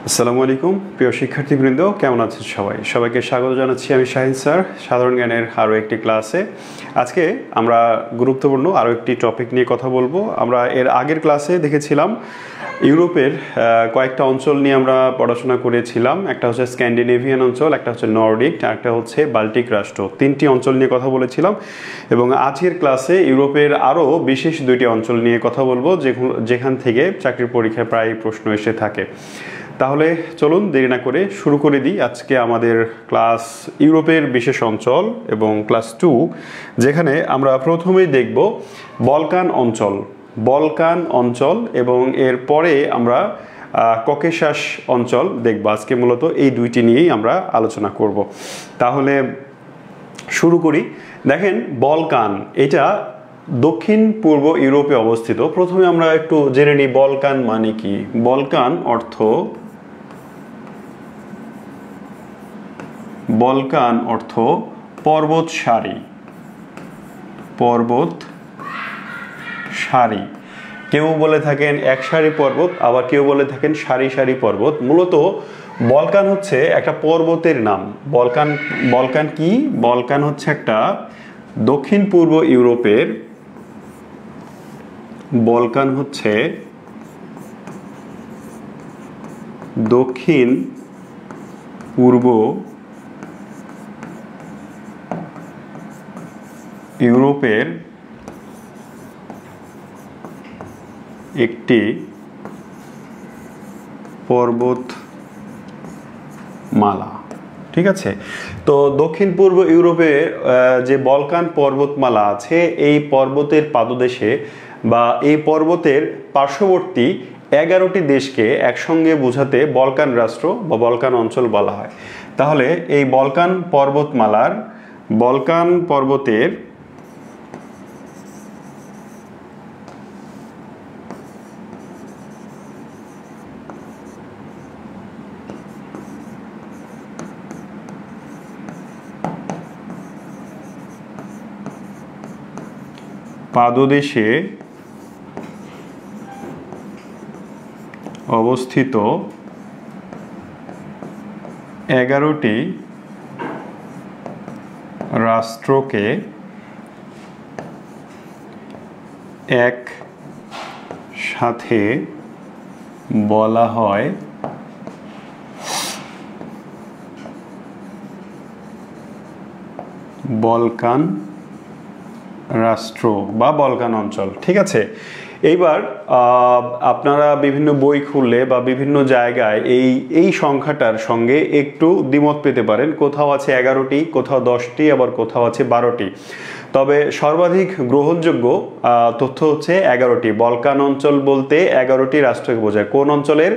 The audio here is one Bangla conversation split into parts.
আসসালামু আলাইকুম প্রিয় শিক্ষার্থীবৃন্দ, কেমন আছেন সবাই? সবাইকে স্বাগত জানাচ্ছি আমি শাহিন স্যার সাধারণ জ্ঞানের আরও একটি ক্লাসে। আজকে আমরা গুরুত্বপূর্ণ আরও একটি টপিক নিয়ে কথা বলবো। আমরা এর আগের ক্লাসে দেখেছিলাম ইউরোপের কয়েকটা অঞ্চল নিয়ে আমরা পড়াশোনা করেছিলাম। একটা হচ্ছে স্ক্যান্ডিনেভিয়ান অঞ্চল, একটা হচ্ছে নর্ডিক, একটা হচ্ছে বাল্টিক রাষ্ট্র। তিনটি অঞ্চল নিয়ে কথা বলেছিলাম এবং আজকের ক্লাসে ইউরোপের আরও বিশেষ দুইটি অঞ্চল নিয়ে কথা বলবো যেখান থেকে চাকরির পরীক্ষায় প্রায় প্রশ্ন এসে থাকে। তাহলে চলুন দেরি না করে শুরু করে দিই আজকে আমাদের ক্লাস ইউরোপের বিশেষ অঞ্চল এবং ক্লাস 2, যেখানে আমরা প্রথমেই দেখব বলকান অঞ্চল এবং এর পরে আমরা ককেশাস অঞ্চল দেখব। আজকে মূলত এই দুইটি নিয়েই আমরা আলোচনা করব। তাহলে শুরু করি। দেখেন, বলকান এটা দক্ষিণ পূর্ব ইউরোপে অবস্থিত। প্রথমে আমরা একটু জেনে নিই বলকান মানে কি। বলকান অর্থ পর্বত সারি। কেউ বলে থাকেন এক সারি পর্বত, আবার কেউ বলে থাকেন সারি সারি পর্বত। মূলত বলকান হচ্ছে একটা পর্বতের নাম। বলকান কি? বলকান হচ্ছে একটা দক্ষিণ পূর্ব ইউরোপের দক্ষিণ পূর্ব ইউরোপের একটি পর্বতমালা। ঠিক আছে, তো দক্ষিণ পূর্ব ইউরোপের যে বলকান পর্বতমালা আছে, এই পর্বতের পাদদেশে বা এই পর্বতের পার্শ্ববর্তী 11টি দেশকে একসঙ্গে বোঝাতে বলকান রাষ্ট্র বা বলকান অঞ্চল বলা হয়। তাহলে এই বলকান পর্বতের পাদদেশে অবস্থিত 11টি রাষ্ট্রকে একসাথে বলা হয় বলকান রাষ্ট্র বা বলকান অঞ্চল। ঠিক আছে, এইবার আপনারা বিভিন্ন বই খুললে বা বিভিন্ন জায়গায় এই সংখ্যাটার সঙ্গে একটু দ্বিমত পেতে পারেন। কোথাও আছে 11টি, কোথাও 10টি, আবার কোথাও আছে 12টি। তবে সর্বাধিক গ্রহণযোগ্য তথ্য হচ্ছে 11টি। বলকান অঞ্চল বলতে 11টি রাষ্ট্রকে বোঝায়। কোন অঞ্চলের?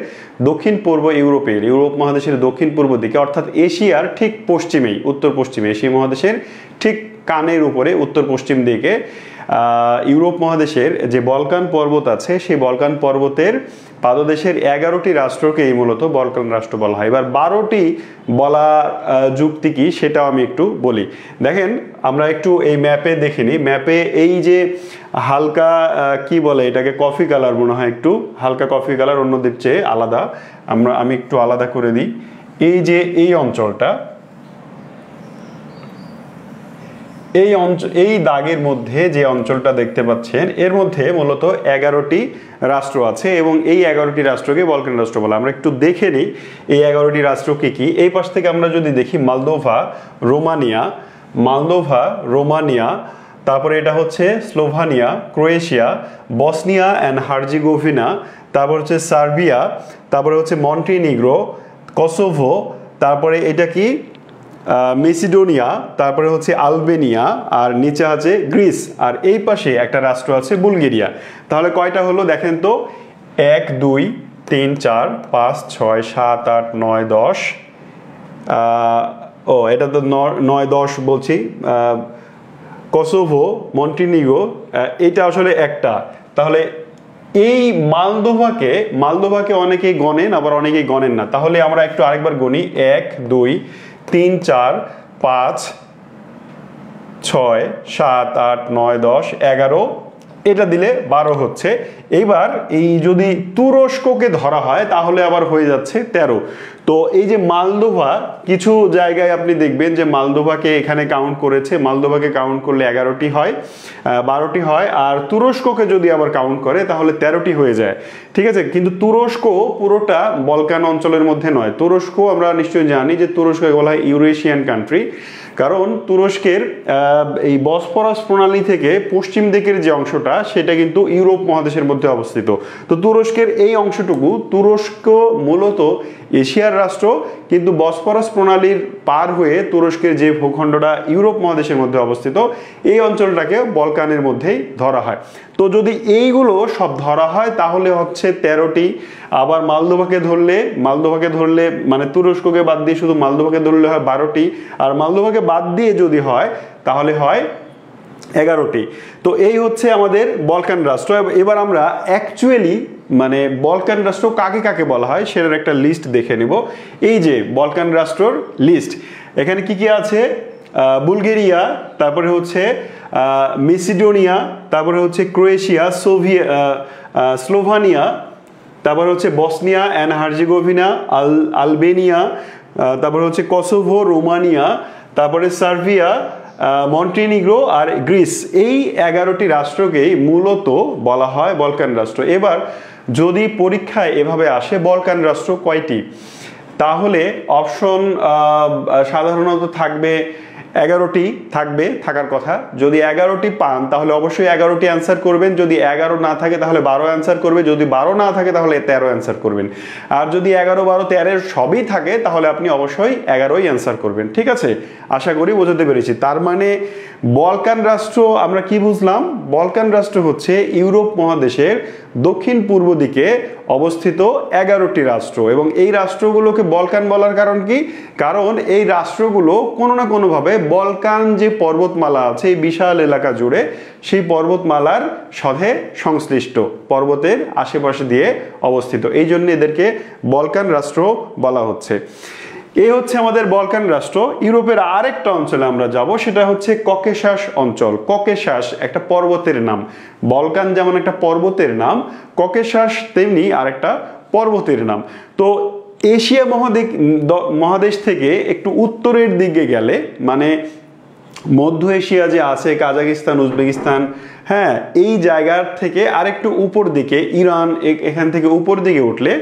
দক্ষিণ পূর্ব ইউরোপ মহাদেশের দক্ষিণ পূর্ব দিকে, অর্থাৎ এশিয়ার ঠিক পশ্চিমেই, উত্তর পশ্চিমে, এশিয়া মহাদেশের ঠিক কানের উপরে উত্তর পশ্চিম দিকে ইউরোপ মহাদেশের যে বলকান পর্বত আছে, সেই বলকান পর্বতের পাদদেশের 11টি রাষ্ট্রকে এই মূলত বলকান রাষ্ট্র বলা হয়। এবার 12টি বলা যুক্তি কি সেটাও আমি একটু বলি। দেখেন, আমরা একটু এই ম্যাপে দেখে নিই। ম্যাপে এই যে হালকা কি বলে এটাকে, কফি কালার মনে হয়, একটু হালকা কফি কালার, অন্যদের চেয়ে আলাদা। আমি একটু আলাদা করে দিই। এই যে এই অঞ্চলটা, এই দাগের মধ্যে যে অঞ্চলটা দেখতে পাচ্ছেন, এর মধ্যে মূলত 11টি রাষ্ট্র আছে এবং এই 11টি রাষ্ট্রকে বলকান রাষ্ট্র বলে। আমরা একটু দেখে নিই এই 11টি রাষ্ট্র কি কি। এই পাশ থেকে আমরা যদি দেখি মলদোভা, রোমানিয়া, তারপরে এটা হচ্ছে Slovenia, Croatia, Bosnia and Herzegovina, তারপর হচ্ছে সার্বিয়া, তারপরে হচ্ছে মন্টিনিগ্রো, কসোভো, তারপরে এটা কি মেসিডোনিয়া, তারপরে হচ্ছে আলবেনিয়া, আর নিচে আছে গ্রিস, আর এই পাশে একটা রাষ্ট্র আছে বুলগেরিয়া। তাহলে কয়টা হলো দেখেন তো? 1 2 3 4 5 6 7 8 9 10। এটা তো 9 10 বলছি। কসোভো, মন্টিনিগ্রো, এটা আসলে একটা। তাহলে এই মালদোভাকে অনেকেই গণেন, আবার অনেকেই গণেন না। তাহলে আমরা একটু আরেকবার গণি। 1 2 3 4 5 6 7 8 9 10 11 এটা দিলে 12 হচ্ছে। এইবার এই যদি তুরস্ককে ধরা হয় তাহলে আবার হয়ে যাচ্ছে 13। তো এই যে মালদোভা, কিছু জায়গায় আপনি দেখবেন যে মালদোভাকে এখানে কাউন্ট করেছে, মালদোভাকে কাউন্ট করলে 11টি হয়, 12টি হয়, আর তুরস্ককে যদি আবার কাউন্ট করে তাহলে 13টি হয়ে যায়, ঠিক আছে। কিন্তু তুরস্ক পুরোটা বলকান অঞ্চলের মধ্যে নয়। তুরস্ক আমরা নিশ্চয়ই জানি যে তুরস্ককে বলা হয় ইউরেশিয়ান কান্ট্রি, কারণ তুরস্কের এই বসফরাস প্রণালী থেকে পশ্চিম দিকের যে অংশটা সেটা কিন্তু ইউরোপ মহাদেশের মধ্যে অবস্থিত। তো তুরস্কের এই অংশটুকু, তুরস্ক মূলত এশিয়ার রাষ্ট্র, কিন্তু বসফরাস প্রণালীর পার হয়ে তুরস্কের যে ভূখণ্ডটা ইউরোপ মহাদেশের মধ্যে অবস্থিত, এই অঞ্চলটাকে বলকানের মধ্যেই ধরা হয়। তো যদি এইগুলো সব ধরা হয় তাহলে হচ্ছে 13টি। আবার মালদোভাকে ধরলে মানে তুরস্ককে বাদ দিয়ে শুধু মালদোভাকে ধরলে হয় 12টি, আর মালদোভাকে বাদ দিয়ে যদি হয় তাহলে হয় 11টি। তো এই হচ্ছে আমাদের বলকান রাষ্ট্র। এবার আমরা অ্যাকচুয়ালি মানে বলকান রাষ্ট্র কাকে কাকে বলা হয় সেটার একটা লিস্ট দেখে নেব। এই যে বলকান রাষ্ট্রর লিস্ট, এখানে কি কি আছে? বুলগেরিয়া, তারপরে হচ্ছে মেসিডোনিয়া, তারপরে হচ্ছে ক্রোয়েশিয়া, স্লোভানিয়া, তারপরে হচ্ছে বসনিয়া অ্যান্ড হার্জেগোভিনা, আলবেনিয়া, তারপরে হচ্ছে কসোভো, রোমানিয়া, তারপরে সার্বিয়া, মন্টিনিগ্রো আর গ্রিস। এই 11টি রাষ্ট্রকেই মূলত বলা হয় বলকান রাষ্ট্র। এবার যদি পরীক্ষায় এভাবে আসে বলকান রাষ্ট্র কয়টি, তাহলে অপশন সাধারণত থাকবে 11টি, থাকার কথা। যদি 11টি পান তাহলে অবশ্যই 11টি অ্যান্সার করবেন, যদি 11 না থাকে তাহলে 12 অ্যান্সার করবে, যদি 12 না থাকে তাহলে 13 অ্যান্সার করবেন, আর যদি 11, 12, 13 সবই থাকে তাহলে আপনি অবশ্যই 11ই অ্যান্সার করবেন, ঠিক আছে। আশা করি বোঝাতে পেরেছি। তার মানে বলকান রাষ্ট্র আমরা কি বুঝলাম? বলকান রাষ্ট্র হচ্ছে ইউরোপ মহাদেশের দক্ষিণ পূর্ব দিকে অবস্থিত 11টি রাষ্ট্র, এবং এই রাষ্ট্রগুলোকে বলকান বলার কারণ কি? কারণ এই রাষ্ট্রগুলো কোনো না কোনোভাবে বলকান যে পর্বতমালা আছে এই বিশাল এলাকা জুড়ে, সেই পর্বতমালার সাথে সংশ্লিষ্ট, পর্বতের আশেপাশে দিয়ে অবস্থিত, এই জন্য এদেরকে বলকান রাষ্ট্র বলা হচ্ছে। এই হচ্ছে আমাদের বলকান রাষ্ট্র। ইউরোপের আরেকটা অঞ্চলে আমরা যাব, সেটা হচ্ছে ককেশাস অঞ্চল। ককেশাস একটা পর্বতের নাম, বলকান যেমন একটা পর্বতের নাম, ককেশাস তেমনি আরেকটা পর্বতের নাম। তো এশিয়া মহাদেশ থেকে একটু উত্তরের দিকে গেলে, মানে মধ্য এশিয়া যে আছে, কাজাকিস্তান, উজবেকিস্তান, হ্যাঁ, এই জায়গার থেকে আরেকটু উপর দিকে ইরান, এখান থেকে উপর দিকে উঠলে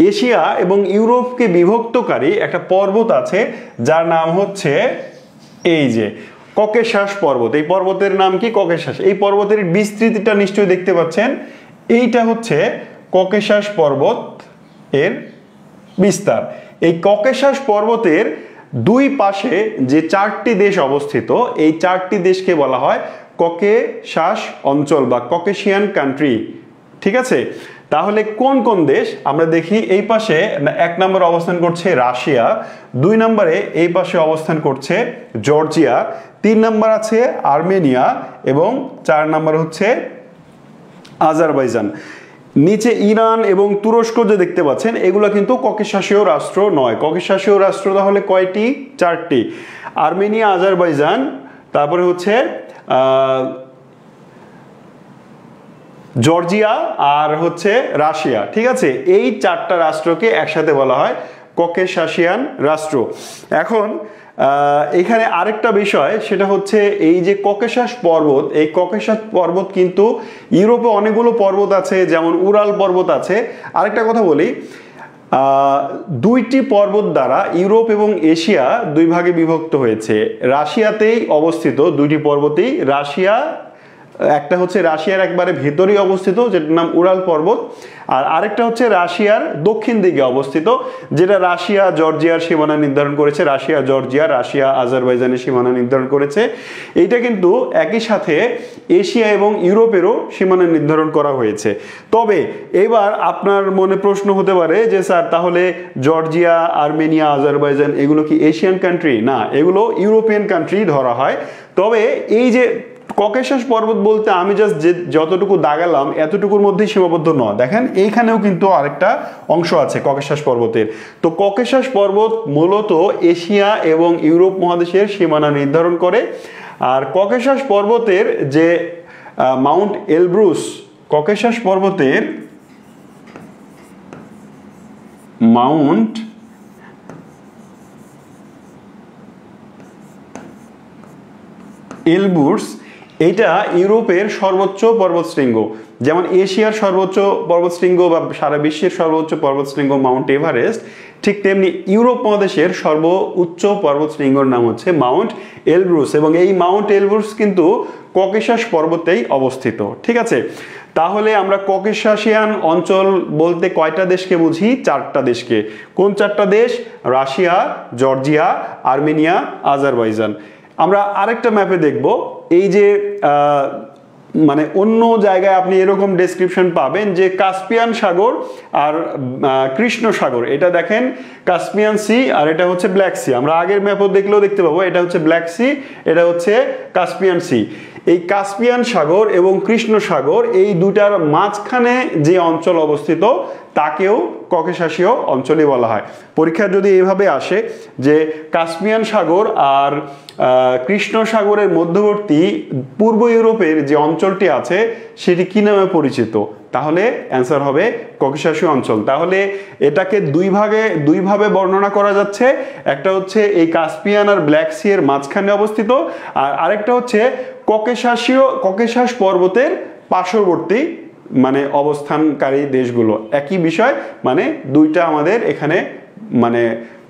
এশিয়া এবং ইউরোপকে বিভক্তকারী একটা পর্বত আছে যার নাম হচ্ছে এই যে ককেশাস পর্বত। এই পর্বতের নাম কি? ককেশাস। এই পর্বতের বিস্তৃতিটা নিশ্চয়ই দেখতে পাচ্ছেন, এইটা হচ্ছে ককেশাস পর্বত এর বিস্তার। এই ককেশাস পর্বতের দুই পাশে যে 4টি দেশ অবস্থিত, এই 4টি দেশকে বলা হয় ককেশাস অঞ্চল বা ককেশিয়ান কান্ট্রি, ঠিক আছে। তাহলে কোন কোন দেশ আমরা দেখি। এই পাশে 1 নম্বরে অবস্থান করছে রাশিয়া, 2 নম্বরে এই পাশে অবস্থান করছে জর্জিয়া, 3 নম্বর আছে আর্মেনিয়া, এবং 4 নম্বর হচ্ছে আজারবাইজান। নিচে ইরান এবং তুরস্ক যে দেখতে পাচ্ছেন, এগুলো কিন্তু ককেশাসীয় রাষ্ট্র নয়। ককেশাসীয় রাষ্ট্র তাহলে কয়টি? 4টি, আর্মেনিয়া, আজারবাইজান, তারপরে হচ্ছে জর্জিয়া আর হচ্ছে রাশিয়া, ঠিক আছে। এই 4টা রাষ্ট্রকে একসাথে বলা হয় ককেশাসিয়ান রাষ্ট্র। এখন এখানে আরেকটা বিষয়, সেটা হচ্ছে এই যে ককেশাস পর্বত, এই ককেশাস পর্বত কিন্তু ইউরোপে অনেকগুলো পর্বত আছে, যেমন উরাল পর্বত আছে। আরেকটা কথা বলি, 2টি পর্বত দ্বারা ইউরোপ এবং এশিয়া 2 ভাগে বিভক্ত হয়েছে। রাশিয়াতেই অবস্থিত 2টি পর্বতেই, রাশিয়া একটা হচ্ছে রাশিয়ার একবারে ভেতরেই অবস্থিত যেটার নাম উরাল পর্বত, আর আরেকটা হচ্ছে রাশিয়ার দক্ষিণ দিকে অবস্থিত যেটা রাশিয়া জর্জিয়ার সীমানা নির্ধারণ করেছে। রাশিয়া জর্জিয়া, রাশিয়া আজারবাইজানের সীমানা নির্ধারণ করেছে। এইটা কিন্তু একই সাথে এশিয়া এবং ইউরোপেরও সীমানা নির্ধারণ করা হয়েছে। তবে এবার আপনার মনে প্রশ্ন হতে পারে যে স্যার তাহলে জর্জিয়া, আর্মেনিয়া, আজারবাইজান এগুলো কি এশিয়ান কান্ট্রি? না, এগুলো ইউরোপিয়ান কান্ট্রি ধরা হয়। তবে এই যে ককেশাস পর্বত বলতে আমি জাস্ট যতটুকু দাগালাম এতটুকুর মধ্যেই সীমাবদ্ধ নয়, দেখেন এইখানেও কিন্তু আরেকটা অংশ আছে ককেশাস পর্বতের। তো ককেশাস পর্বত মূলত এশিয়া এবং ইউরোপ মহাদেশের সীমানা নির্ধারণ করে। আর ককেশাস পর্বতের যে মাউন্ট এলব্রুস ককেশাস পর্বতের মাউন্ট এলব্রুস এটা ইউরোপের সর্বোচ্চ পর্বতশৃঙ্গ। যেমন এশিয়ার সর্বোচ্চ পর্বতশৃঙ্গ বা সারা বিশ্বের সর্বোচ্চ পর্বতশৃঙ্গ মাউন্ট এভারেস্ট, ঠিক তেমনি ইউরোপ মহাদেশের সর্বোচ্চ পর্বতশৃঙ্গর নাম হচ্ছে মাউন্ট এলব্রুস, এবং এই মাউন্ট এলব্রুস কিন্তু ককেশাস পর্বতেই অবস্থিত। ঠিক আছে, তাহলে আমরা ককেশাসিয়ান অঞ্চল বলতে কয়টা দেশকে বুঝি? 4টা দেশকে। কোন 4টা দেশ? Russia, Georgia, Armenia, Azerbaijan. আমরা আরেকটা ম্যাপে দেখব, এই যে মানে অন্য জায়গায় আপনি এরকম ডেসক্রিপশন পাবেন যে কাস্পিয়ান সাগর আর কৃষ্ণ সাগর, এটা দেখেন কাস্পিয়ান সি আর এটা হচ্ছে ব্ল্যাক সি। আমরা আগের ম্যাপও দেখলেও দেখতে পাবো এটা হচ্ছে ব্ল্যাক সি, এটা হচ্ছে কাস্পিয়ান সি। এই কাস্পিয়ান সাগর এবং কৃষ্ণ সাগর এই দুটার মাঝখানে যে অঞ্চল অবস্থিত তাকেও ককেশাসীয় অঞ্চলই বলা হয়। পরীক্ষা যদি এইভাবে আসে যে কাস্পিয়ান সাগর আর কৃষ্ণ সাগরের মধ্যবর্তী পূর্ব ইউরোপের যে অঞ্চলটি আছে সেটি কি নামে পরিচিত, তাহলে অ্যান্সার হবে ককেশাসীয় অঞ্চল। তাহলে এটাকে দুইভাবে বর্ণনা করা যাচ্ছে, একটা হচ্ছে এই কাস্পিয়ান আর ব্ল্যাক সি এর মাঝখানে অবস্থিত, আর আরেকটা হচ্ছে ককেশাস পর্বতের পার্শ্ববর্তী মানে অবস্থানকারী দেশগুলো। একই বিষয়, মানে দুইটা আমাদের এখানে মানে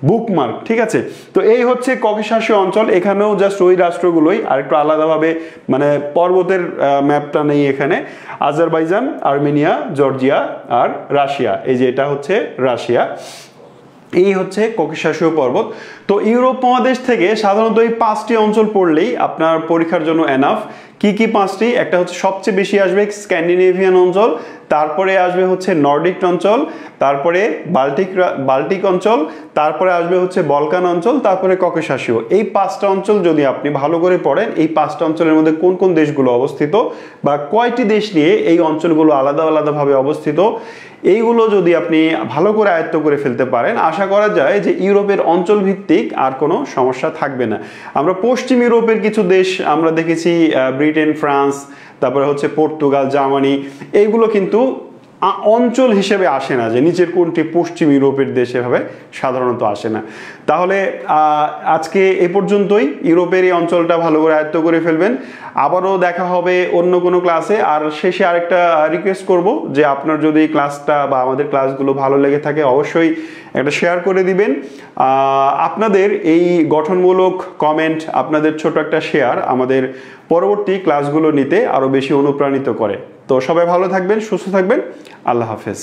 বুকমার্ক। ঠিক আছে, তো এই হচ্ছে ককেশাসীয় অঞ্চল। এখানেও জাস্ট ওই রাষ্ট্রগুলোই, আরেকটু আলাদাভাবে মানে পর্বতের ম্যাপটা নেই এখানে। আজারবাইজান, আর্মেনিয়া, জর্জিয়া আর রাশিয়া। এই যে এটা হচ্ছে রাশিয়া, এই হচ্ছে ককেশাসীয় পর্বত। তো ইউরোপ মহাদেশ থেকে সাধারণত এই 5টি অঞ্চল পড়লেই আপনার পরীক্ষার জন্য এনাফ। কি কি 5টি? একটা হচ্ছে সবচেয়ে বেশি আসবে স্ক্যান্ডিনেভিয়ান অঞ্চল, তারপরে আসবে হচ্ছে নর্ডিক অঞ্চল, তারপরে বাল্টিক অঞ্চল, তারপরে আসবে হচ্ছে বলকান অঞ্চল, তারপরে ককেশাসীয়। এই 5টা অঞ্চল যদি আপনি ভালো করে পড়েন, এই 5টা অঞ্চলের মধ্যে কোন কোন দেশগুলো অবস্থিত বা কয়টি দেশ নিয়ে এই অঞ্চলগুলো আলাদা আলাদাভাবে অবস্থিত, এইগুলো যদি আপনি ভালো করে আয়ত্ত করে ফেলতে পারেন, আশা করা যায় যে ইউরোপের অঞ্চল ভিত্তিক আর কোনো সমস্যা থাকবে না। আমরা পশ্চিম ইউরোপের কিছু দেশ আমরা দেখেছি, ব্রিটেন, ফ্রান্স, তারপরে হচ্ছে পর্তুগাল, জার্মানি, এইগুলো কিন্তু অঞ্চল হিসেবে আসে না, যে নিচের কোনটি পশ্চিম ইউরোপের দেশ এভাবে সাধারণত আসে না। তাহলে আজকে এ পর্যন্তই। ইউরোপের এই অঞ্চলটা ভালো করে আয়ত্ত করে ফেলবেন। আবারও দেখা হবে অন্য কোনো ক্লাসে। আর শেষে আরেকটা রিকোয়েস্ট করব যে আপনার যদি ক্লাসটা বা আমাদের ক্লাসগুলো ভালো লেগে থাকে অবশ্যই একটা শেয়ার করে দিবেন। আপনাদের এই গঠনমূলক কমেন্ট, আপনাদের ছোট একটা শেয়ার আমাদের পরবর্তী ক্লাসগুলো নিতে আরও বেশি অনুপ্রাণিত করে। তো সবাই ভালো থাকবেন, সুস্থ থাকবেন। আল্লাহ হাফেজ।